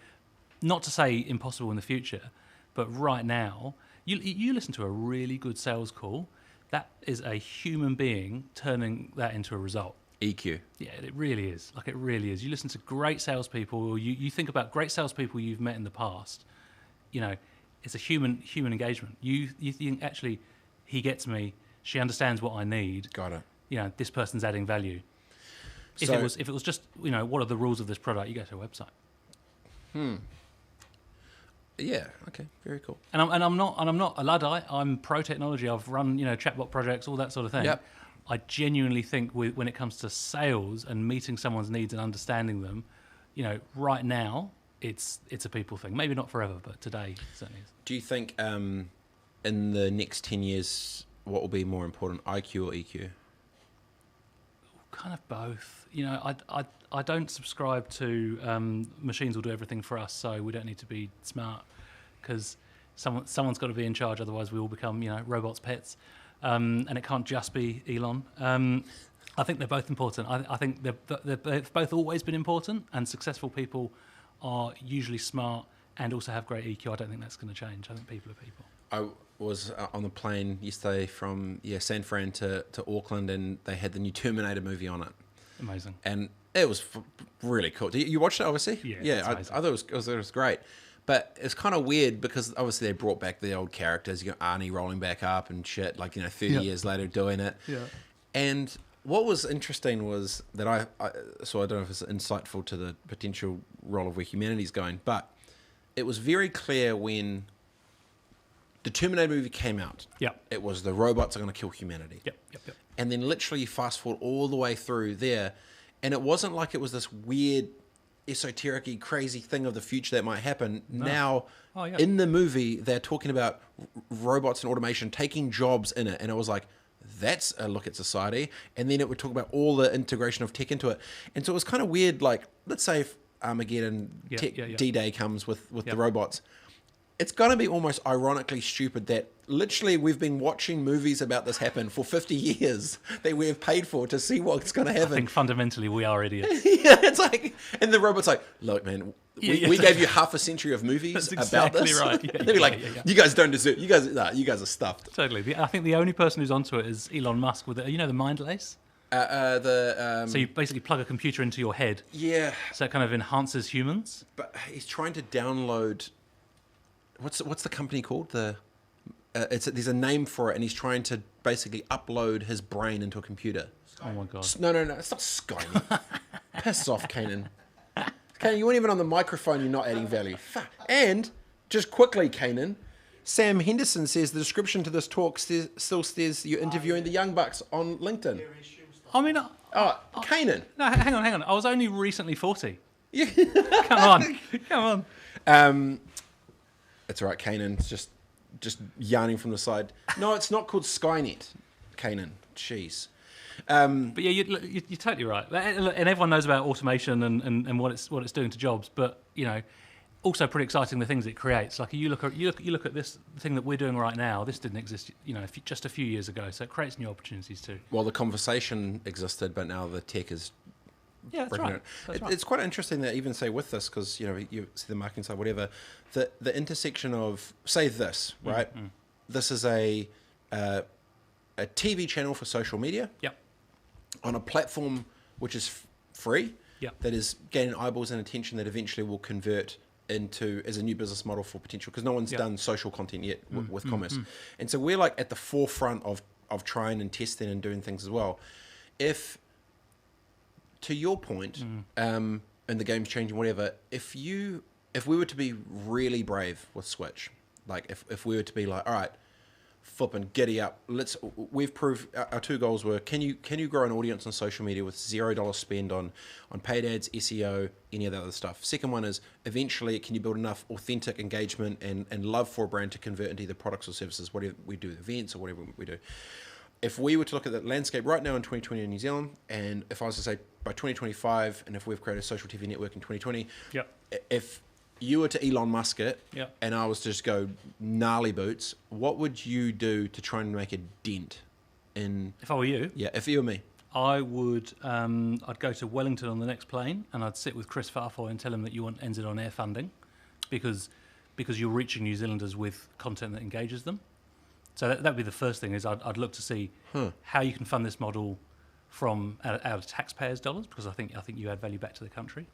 not to say impossible in the future, but right now, you listen to a really good sales call, that is a human being turning that into a result.
EQ.
Yeah, it really is. Like, it really is. You listen to great salespeople, or you think about great salespeople you've met in the past. It's a human engagement. You think, actually, he gets me. She understands what I need.
Got it.
This person's adding value. If it was just, what are the rules of this product? You go to a website.
Yeah. Okay. Very cool.
And I'm not a Luddite. I'm pro technology. I've run chatbot projects, all that sort of thing.
Yep.
I genuinely think when it comes to sales and meeting someone's needs and understanding them, right now it's a people thing. Maybe not forever, but today it certainly is.
Do you think in the next 10 years what will be more important, IQ or EQ?
Kind of both. I don't subscribe to machines will do everything for us, so we don't need to be smart, because someone's got to be in charge. Otherwise, we all become robots' pets. and it can't just be Elon. I think they're both important. I think they've both always been important, and successful people are usually smart and also have great EQ. I don't think that's going to change. I think people are people.
I was on the plane yesterday from San Fran to Auckland, and they had the new Terminator movie on it.
Amazing.
And it was really cool. You watched it, obviously?
Yeah.
I thought it was great. But it's kind of weird because obviously they brought back the old characters. You got Arnie rolling back up and shit, 30 years later doing it.
Yeah.
And what was interesting was that so I don't know if it's insightful to the potential role of where humanity's going, but it was very clear when the Terminator movie came out.
Yep.
It was the robots are going to kill humanity.
Yep.
And then literally you fast forward all the way through there, and it wasn't like it was this weird, esoteric-y, crazy thing of the future that might happen. No. Now, in the movie, they're talking about robots and automation taking jobs in it, and it was like, that's a look at society. And then it would talk about all the integration of tech into it. And so it was kind of weird, like, let's say if Armageddon D-Day comes with the robots, it's going to be almost ironically stupid that literally we've been watching movies about this happen for 50 years that we have paid for to see what's going to happen.
I think fundamentally we are idiots.
It's like, and the robot's like, look, man, we gave you half a century of movies about this.
Right.
And they'd be like, you guys don't deserve, you guys are stuffed.
Totally. I think the only person who's onto it is Elon Musk with the mind lace. So you basically plug a computer into your head.
Yeah.
So it kind of enhances humans.
But he's trying to download. What's the company called? There's a name for it, and he's trying to basically upload his brain into a computer.
Oh my god!
No, it's not Skynet. Piss off, Kanan. Kanan, you weren't even on the microphone. You're not adding value. Fuck. And just quickly, Kanan, Sam Henderson says the description to this talk still says you're interviewing the Young Bucks on LinkedIn.
I mean,
Kanan.
No, hang on. I was only recently 40. Yeah. Come on.
It's all right, Kanan's just yarning from the side. No, it's not called Skynet, Kanan. Jeez.
But yeah, you're totally right. And everyone knows about automation and what it's doing to jobs. But also pretty exciting the things it creates. Like you look at this thing that we're doing right now. This didn't exist, just a few years ago. So it creates new opportunities too.
Well, the conversation existed, but now the tech is.
Yeah, that's right.
It's quite interesting that even say with this, because you see the marketing side, whatever, the intersection of say this, right? This is a TV channel for social media.
Yep.
On a platform which is free.
Yep.
That is gaining eyeballs and attention that eventually will convert into as a new business model for potential, because no one's done social content yet with commerce, and so we're like at the forefront of trying and testing and doing things as well. If to your point, and the game's changing, whatever, if we were to be really brave with Switch, like if we were to be like, all right, flipping giddy up, we've proved our two goals were, can you grow an audience on social media with $0 spend on paid ads, SEO, any of that other stuff. Second one is, eventually, can you build enough authentic engagement and love for a brand to convert into either products or services, whatever we do, events or whatever we do. If we were to look at the landscape right now in 2020 in New Zealand, and if I was to say by 2025, and if we've created a social TV network in 2020, if you were to Elon Musk it, and I was to just go gnarly boots, what would you do to try and make a dent in...
If I were you?
Yeah, if you were me.
I would, I'd go to Wellington on the next plane, and I'd sit with Chris Farfoy and tell him that you want NZ On Air funding, because you're reaching New Zealanders with content that engages them. So that'd be the first thing, is I'd look to see how you can fund this model from out of taxpayers' dollars, because I think you add value back to the country.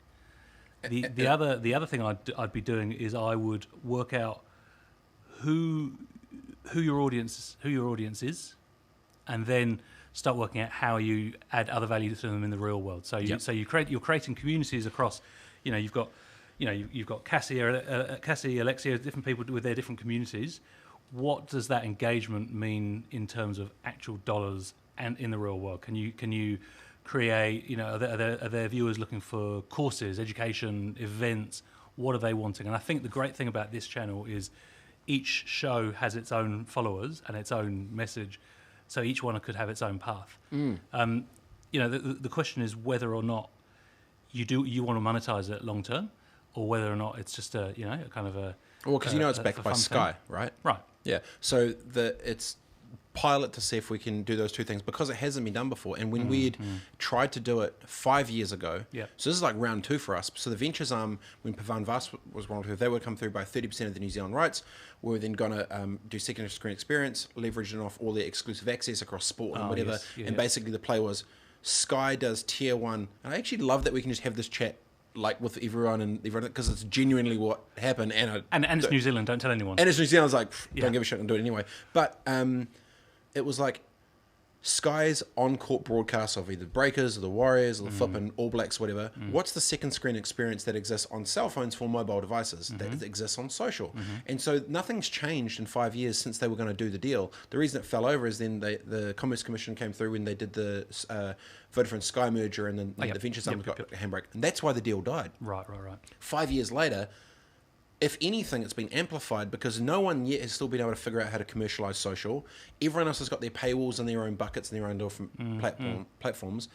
The other thing I'd be doing is I would work out who your audience is, and then start working out how you add other value to them in the real world. So you're creating communities across. You've got Cassie, Alexia, different people with their different communities. What does that engagement mean in terms of actual dollars and in the real world? Can you create, are there viewers looking for courses, education, events? What are they wanting? And I think the great thing about this channel is each show has its own followers and its own message, so each one could have its own path. The question is whether or not you want to monetize it long term, or whether or not it's just a kind of a...
Well, because it's backed by Sky, right?
Right.
Yeah. So it's pilot to see if we can do those two things because it hasn't been done before. And when we had tried to do it 5 years ago, so this is like round 2 for us. So the ventures arm, when Pavan Vas was one of them, they would come through by 30% of the New Zealand rights. We were then going to do second screen experience, leveraging off all their exclusive access across sport and whatever. And basically the play was Sky does tier 1. And I actually love that we can just have this chat like with everyone because it's genuinely what happened. And
it's New Zealand, don't tell anyone.
And it's New Zealand, I was like, don't give a shit and do it anyway. But it was like Sky's on-court broadcast of either Breakers or the Warriors or the flipping All Blacks, whatever. What's the second screen experience that exists on cell phones for mobile devices that exists on social? And so nothing's changed in 5 years since they were going to do the deal. The reason it fell over is then the Commerce Commission came through when they did the Vodafone Sky merger, and then the Ventures got a handbrake. And that's why the deal died.
Right.
5 years later, if anything, it's been amplified because no one yet has still been able to figure out how to commercialize social. Everyone else has got their paywalls and their own buckets and their own different platforms.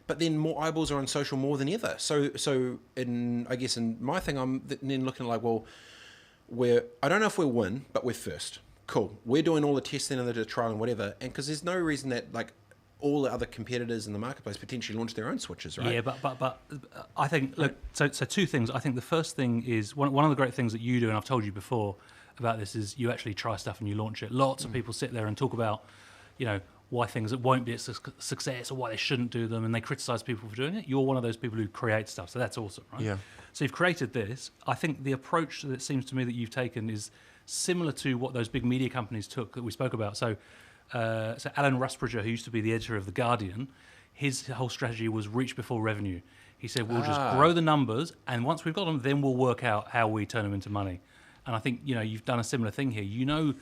But then more eyeballs are on social more than ever. So in my thing, I'm then looking like, well, I don't know if we'll win, but we're first. Cool. We're doing all the testing and the trial and whatever. And because there's no reason that like all the other competitors in the marketplace potentially launch their own switches, right?
Yeah, but I think, look, so two things. I think the first thing is, one of the great things that you do, and I've told you before about this, is you actually try stuff and you launch it. Lots of people sit there and talk about, why things that won't be a success or why they shouldn't do them, and they criticise people for doing it. You're one of those people who create stuff, so that's awesome, right? Yeah. So you've created this. I think the approach that it seems to me that you've taken is similar to what those big media companies took that we spoke about. So Alan Rusbridger, who used to be the editor of The Guardian, his whole strategy was reach before revenue. He said, we'll just grow the numbers, and once we've got them, then we'll work out how we turn them into money. And I think, you've done a similar thing here. You know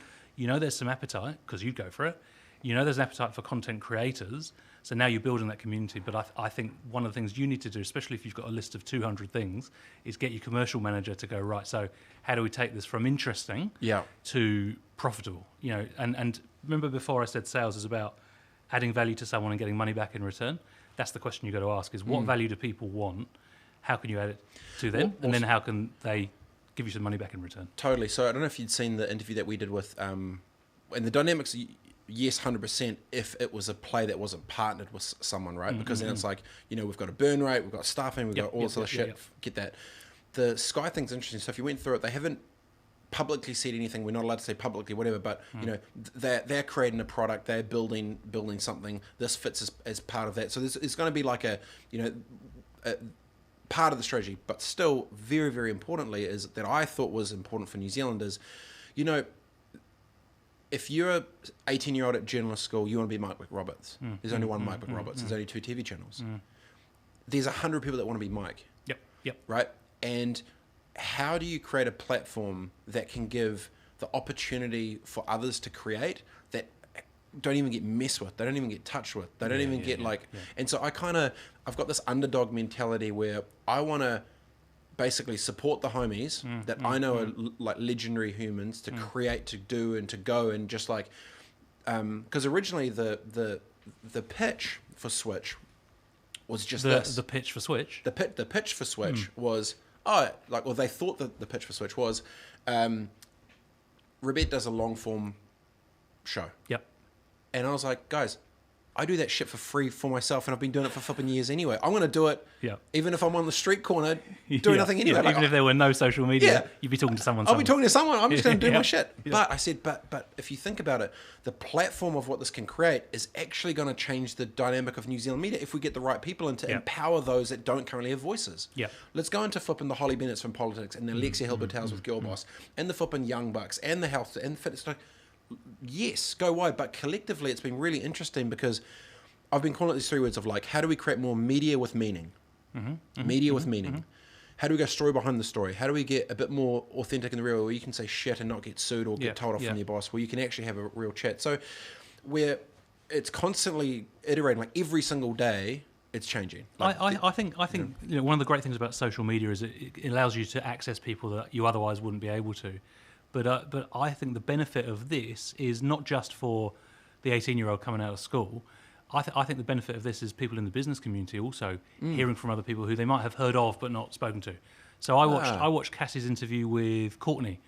there's some appetite, because you'd go for it. There's an appetite for content creators, so now you're building that community. But I think one of the things you need to do, especially if you've got a list of 200 things, is get your commercial manager to go, right, so how do we take this from interesting to profitable? And remember before I said sales is about adding value to someone and getting money back in return? That's the question you've got to ask, is what value do people want? How can you add it to them? And then how can they give you some money back in return?
Totally. So I don't know if you'd seen the interview that we did with, and the dynamics, yes, 100%, if it was a play that wasn't partnered with someone, right? Because then it's like, we've got a burn rate, we've got staffing, we've got all this other shit. Get that. The Sky thing's interesting. So if you went through it, they haven't publicly said anything. We're not allowed to say publicly, whatever. But they're creating a product. They're building something. This fits as part of that. So there's going to be like a part of the strategy. But still, very very importantly, is that I thought was important for New Zealanders. If you're an 18-year-old at journalist school, you want to be Mike Roberts. There's only one Mike Roberts. There's only 2 TV channels. There's 100 people that want to be Mike.
Yep.
Right? And how do you create a platform that can give the opportunity for others to create that don't even get messed with, they don't even get touched with, they don't even get And so I've got this underdog mentality where I want to basically support the homies that I know are like legendary humans to create, to do, and to go, and just like because originally the pitch for Switch was just
the pitch for Switch.
The pitch for Switch was they thought that the pitch for Switch was Rebet does a long form show.
Yep.
And I was like, guys, I do that shit for free for myself, and I've been doing it for flipping years anyway. I'm going to do it, even if I'm on the street corner doing nothing anyway.
Even if there were no social media, you'd be talking to someone.
I'll be talking to someone. I'm just going to do my shit. But I said, but if you think about it, the platform of what this can create is actually going to change the dynamic of New Zealand media if we get the right people in to empower those that don't currently have voices. Let's go into flipping the Holly Bennett's from politics, and the Alexia Hilbert-Towers with Girl Boss, and the flipping Young Bucks, and the health, and the fitness. Yes, go wide. But collectively, it's been really interesting because I've been calling it these 3 words of like, how do we create more media with meaning? Media with meaning. How do we go story behind the story? How do we get a bit more authentic in the real, where you can say shit and not get sued or get told off from your boss, where you can actually have a real chat? So where it's constantly iterating, like every single day, it's changing. Like,
I think one of the great things about social media is it allows you to access people that you otherwise wouldn't be able to. But I think the benefit of this is not just for the 18-year-old coming out of school. I think the benefit of this is people in the business community also hearing from other people who they might have heard of but not spoken to. So I watched Cassie's interview with Courtney,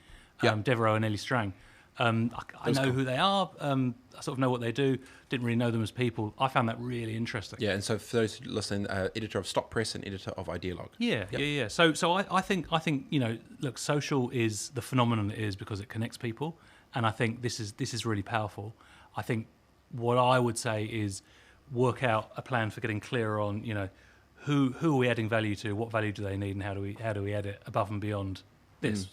Devereaux and Ellie Strang, I know who they are. I sort of know what they do. Didn't really know them as people. I found that really interesting.
Yeah, and so for those listening, editor of Stock Press and editor of Idealog.
Yeah. So I think look, social is the phenomenon it is because it connects people, and I think this is really powerful. I think what I would say is work out a plan for getting clearer on who are we adding value to, what value do they need, and how do we add it above and beyond this.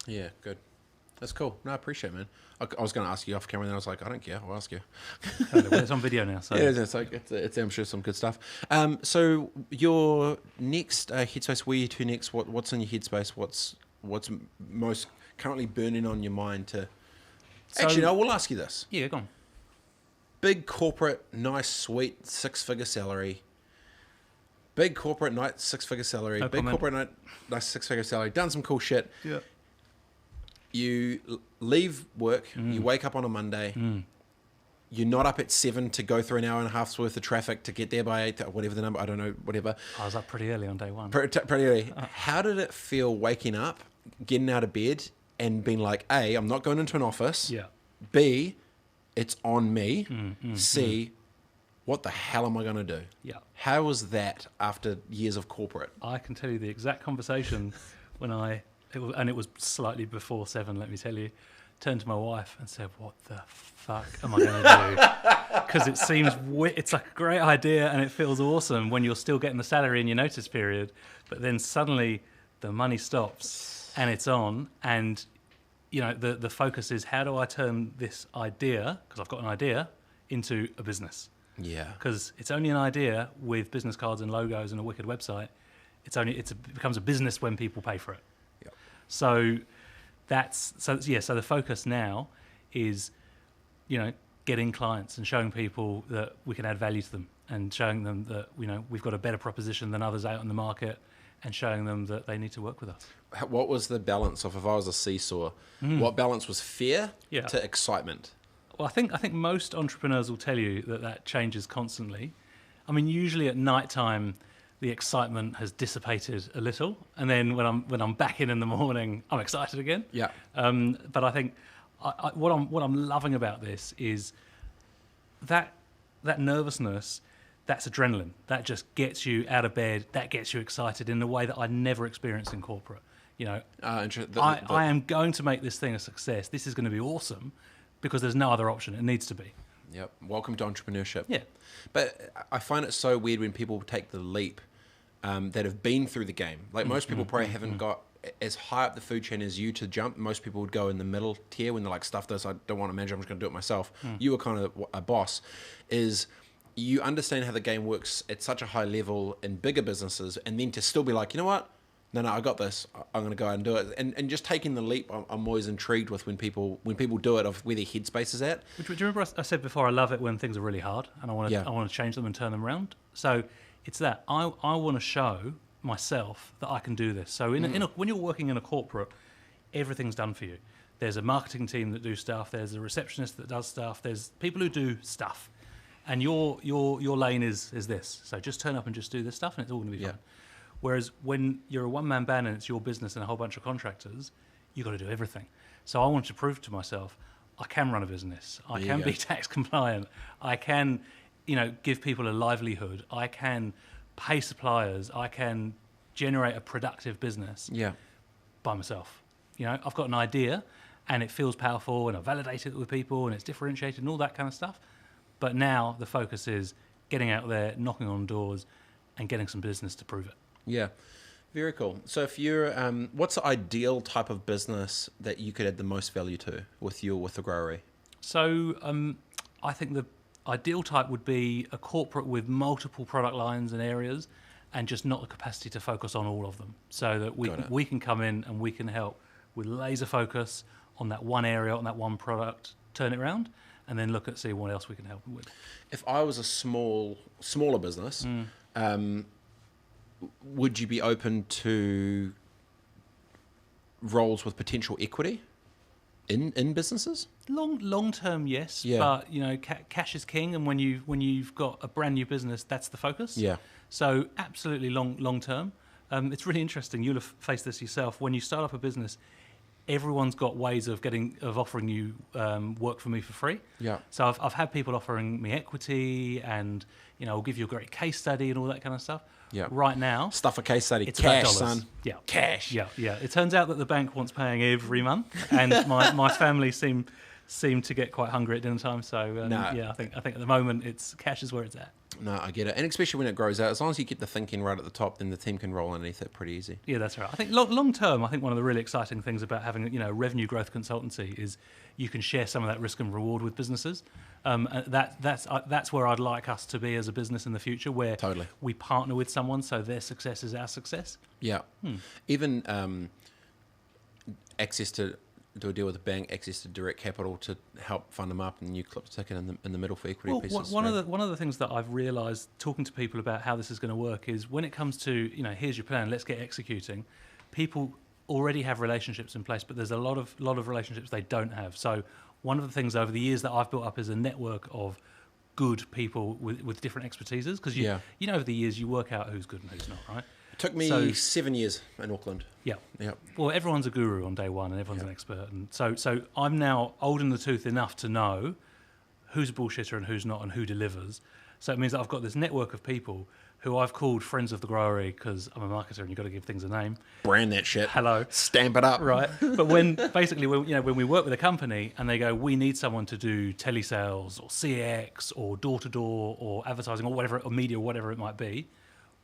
Yeah, good. That's cool. No, I appreciate it, man. I was going to ask you off camera, and then I was like, I don't care. I'll ask you.
It's on video now. So.
Yeah, it's I'm sure some good stuff. So your next headspace, where you to next? What's in your headspace? What's most currently burning on your mind to? Actually, no, we'll ask you this.
Yeah, go on.
Big corporate, nice, sweet, 6-figure salary. Big corporate, nice, 6-figure salary.
No
big
comment.
corporate, nice, 6-figure salary. Done some cool shit.
Yeah.
You leave work, you wake up on a Monday, you're not up at 7 to go through an hour and a half's worth of traffic to get there by 8, whatever the number, I don't know, whatever.
I was up pretty early on day one.
Pretty early. How did it feel waking up, getting out of bed, and being like, A, I'm not going into an office.
Yeah.
B, it's on me. C, what the hell am I going to do?
Yeah.
How was that after years of corporate?
I can tell you the exact conversation when it was slightly before 7, let me tell you, turned to my wife and said, what the fuck am I going to do? Because it seems, it's like a great idea and it feels awesome when you're still getting the salary in your notice period, but then suddenly the money stops and it's on, and the focus is, how do I turn this idea, because I've got an idea, into a business?
Yeah.
Because it's only an idea with business cards and logos and a wicked website. It becomes a business when people pay for it. So so the focus now is, getting clients and showing people that we can add value to them, and showing them that we've got a better proposition than others out in the market, and showing them that they need to work with us.
What was the balance of, if I was a seesaw, what balance was fear to excitement?
Well, I think most entrepreneurs will tell you that changes constantly. I mean, usually at night time, the excitement has dissipated a little, and then when I'm back in the morning, I'm excited again.
Yeah.
But I think what I'm loving about this is that nervousness, that's adrenaline. That just gets you out of bed. That gets you excited in a way that I never experienced in corporate. I am going to make this thing a success. This is going to be awesome, because there's no other option. It needs to be.
Yep. Welcome to entrepreneurship.
Yeah.
But I find it so weird when people take the leap that have been through the game. Like most people probably haven't got as high up the food chain as you to jump. Most people would go in the middle tier when they're like, stuff this, I don't want to manage, I'm just going to do it myself. You were kind of a boss. You understand how the game works at such a high level in bigger businesses, and then to still be like, you know what? No, I got this. I'm going to go out and do it. And just taking the leap, I'm always intrigued with when people do it, of where their headspace is at.
Do you remember I said before, I love it when things are really hard and I want to change them and turn them around. So it's that I want to show myself that I can do this. So when you're working in a corporate, everything's done for you. There's a marketing team that do stuff. There's a receptionist that does stuff. There's people who do stuff, and your lane is this. So just turn up and just do this stuff, and it's all going to be fine. Whereas when you're a one-man band and it's your business and a whole bunch of contractors, you've got to do everything. So I wanted to prove to myself, I can run a business. I can be tax compliant. I can, give people a livelihood. I can pay suppliers. I can generate a productive business by myself. I've got an idea and it feels powerful, and I validate it with people, and it's differentiated and all that kind of stuff. But now the focus is getting out there, knocking on doors, and getting some business to prove it.
Yeah, very cool. So if you're, what's the ideal type of business that you could add the most value to with the Growery?
So I think the ideal type would be a corporate with multiple product lines and areas, and just not the capacity to focus on all of them. So that we can come in and we can help with laser focus on that one area, on that one product, turn it around, and then look at see what else we can help them with.
If I was a smaller business, would you be open to roles with potential equity in businesses?
Long term, yes. But cash is king, and when you've got a brand new business, that's the focus. Yeah. So absolutely long term. It's really interesting. You'll have faced this yourself. When you start up a business, everyone's got ways of offering you work for me for free.
Yeah.
So I've had people offering me equity, and I'll give you a great case study and all that kind of stuff.
Yeah.
Right now,
Stuff a case study.
it's about
Cash,
dollars.
son.
Yeah.
Cash.
Yeah. It turns out that the bank wants paying every month, and my family seem to get quite hungry at dinner time. So
No.
I think at the moment it's cash is where it's at.
No, I get it. And especially when it grows out, as long as you keep the thinking right at the top, then the team can roll underneath it pretty easy.
Yeah, that's right. I think long term, I think one of the really exciting things about having revenue growth consultancy is you can share some of that risk and reward with businesses. And that's where I'd like us to be as a business in the future, where
Totally.
we partner with someone so their success is our success.
Yeah. Even access to do a deal with a bank, access to direct capital to help fund them up, and you clip the ticket in the middle for equity pieces.
One of the things that I've realised talking to people about how this is going to work is when it comes to here's your plan, let's get executing. People already have relationships in place, but there's a lot of relationships they don't have. So one of the things over the years that I've built up is a network of good people with different expertises, because over the years you work out who's good and who's not, right?
It took me 7 years in Auckland.
Yeah.
Yeah.
Well, everyone's a guru on day one, and everyone's an expert, and so I'm now old in the tooth enough to know who's a bullshitter and who's not, and who delivers. So it means that I've got this network of people who I've called friends of the Growery, because I'm a marketer and you've got to give things a name.
Brand that shit.
Hello.
Stamp it up.
Right. But when we work with a company and they go, we need someone to do telesales or CX or door-to-door or advertising or whatever, or media or whatever it might be,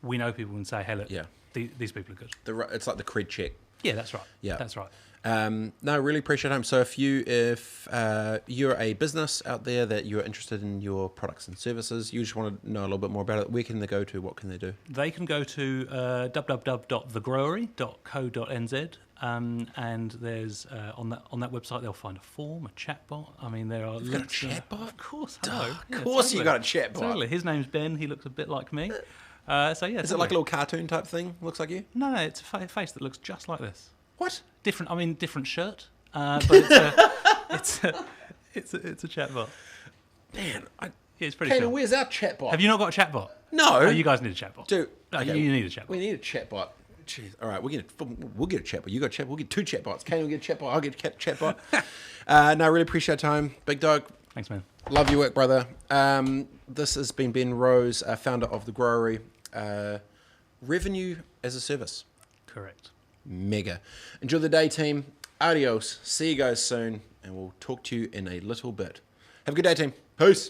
we know people and say, hey, look, these people are good.
It's like the cred check.
Yeah, that's right.
Yeah.
That's right.
No, really appreciate it. So if you're a business out there that you're interested in your products and services, you just want to know a little bit more about it, where can they go to? What can they do?
They can go to www.thegrowery.co.nz, and there's on that website they'll find a form, a chatbot. I mean, there are
You've got a chatbot?
Of course, hello.
Of course, you got a chatbot.
Totally. His name's Ben. He looks a bit like me. Is
it like a little cartoon type thing? Looks like you?
No, it's a face that looks just like this.
What?
Different shirt, but it's a chatbot.
Man,
it's pretty cool.
Where's our chatbot?
Have you not got a chatbot?
No.
Oh, you guys need a chatbot.
Dude,
okay. You need a chatbot.
We need a chatbot. Jeez. All right, we'll get a chatbot. You got a chatbot. We'll get 2 chatbots. Kane will get a chatbot. I'll get a chatbot. No, I really appreciate your time. Big dog.
Thanks, man.
Love your work, brother. This has been Ben Rose, founder of The Growery. Revenue as a service.
Correct.
Mega. Enjoy the day, team. Adios. See you guys soon, and we'll talk to you in a little bit. Have a good day, team. Peace.